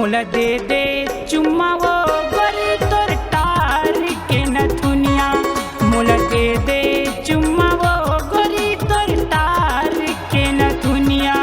मोला दे दे चुम्मा वो गोरी तोर टार के नथुनिया। मोला दे दे चुम्मा वो गोरी तोर टार के नथुनिया।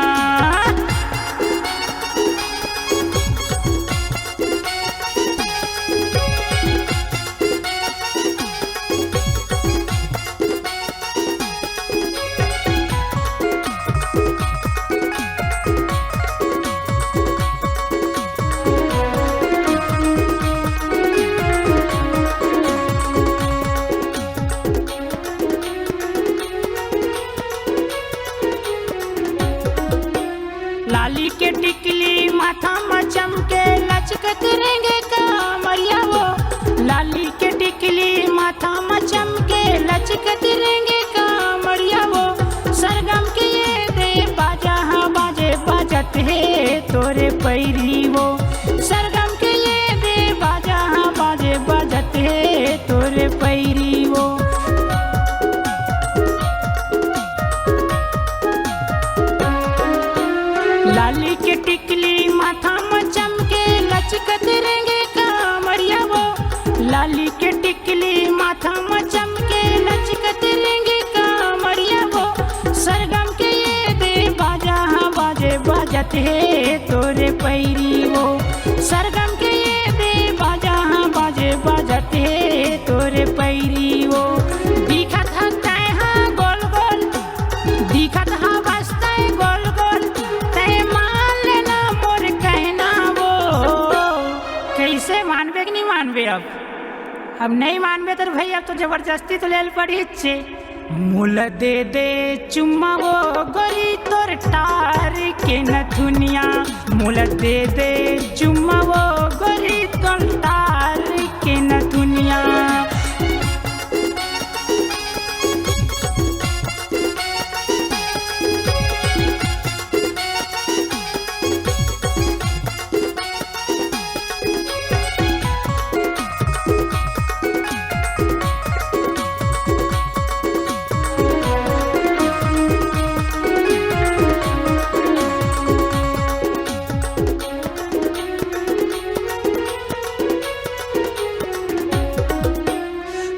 लाली के टिकली माथा में चमके लचकत रहेंगे कामरिया वो। लाली के टिकली माथा में चमके लचकत रहेंगे कामरिया वो। सरगम के ये दे बाजा हाँ बाजे बाजत है तोरे पैरी वो। सरगम के ये दे बाजा हाँ बाजे बाजत है तोरे पैरी वो। लाली के टिकली माथा में चमके लचकत रहेंगे कामरिया वो। लाली के टिकली माथा में चमके लचकत रहेंगे कामरिया वो। सरगम के ये दे बाजा हाँ बाजे बाजत है तोरे पैरी वो। सरगम के ये दे बाजा हाँ बाजे बाजत है तोरे पैरी वो। दिखत हताए हाँ गोल गोल, दिखत हाँ बसताए गोल गोल, तय मान लेना मोर कहना वो। कैसे मानबे कि नहीं मानबे? अब नहीं मानबे तो भाई अब तो जबरदस्ती तो लेल पड़ी छे। मोला दे दे चुम्मा वो गोरी तोर टार के नथुनिया। मोला दे दे चुम्मा वो गोरी तोर टार के नथुनिया।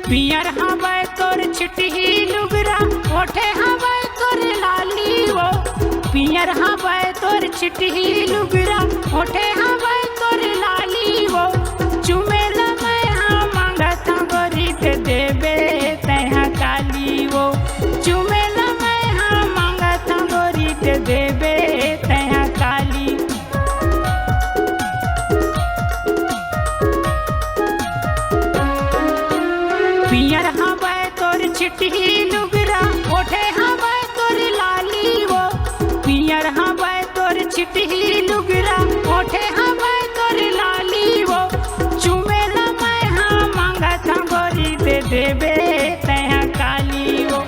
पियर हवाए तोर छिटही लुगरा, ओठे हवाए तोर लाली वो। पियर हवाए तोर छिटही लुगरा, ओठे हवाए तोर लाली वो। चुमेला मैं हाँ मांगता गोरी ते देबे तैहा काली वो। चुमेला मैं हाँ मांगता गोरी ते देबे तैहा काली। पियर हवाए तोर छिटही लुगरा, ओठे हवाए तोर लाली वो। पियर हवाए तोर छिटही लुगरा, ओठे हवाए तोर लाली वो। चुमेला मैं हाँ मांगता गोरी दे देबे तैहा काली वो।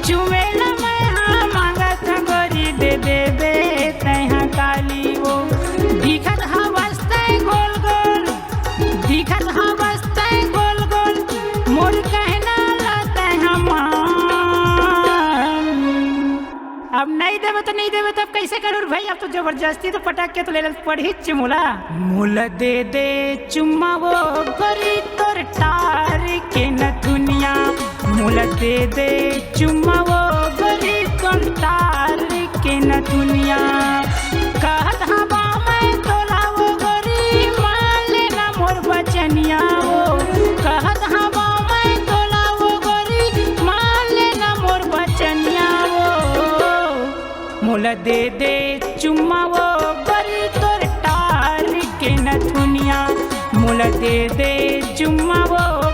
चुमेला मैं हाँ मांगता गोरी दे देबे तैहा काली वो। दिखत हवस्ते गोल गोल, दिखत हवस्ते गोल गोल, मोर कहना लाते हम। अब नहीं देवे तो नहीं देवे, तब कैसे करूँ भाई? अब तो जबरदस्ती तो पटाक के तो ले पड़ी मोला। मोला दे दे चुम्मा वो गोरी तोर टार के नथुनिया। मोला दे दे चुम्मा वो गोरी तोर टार के नथुनिया। कहत हवा मैं तोला वो गोरी, मान लेना मोर बचनिया वो। कहत हवा मैं तोला वो गोरी, मान लेना मोर बचनिया वो। मोला दे दे चुम्मा वो गोरी तोर टार के नथुनिया। मोला दे दे चुम्मा वो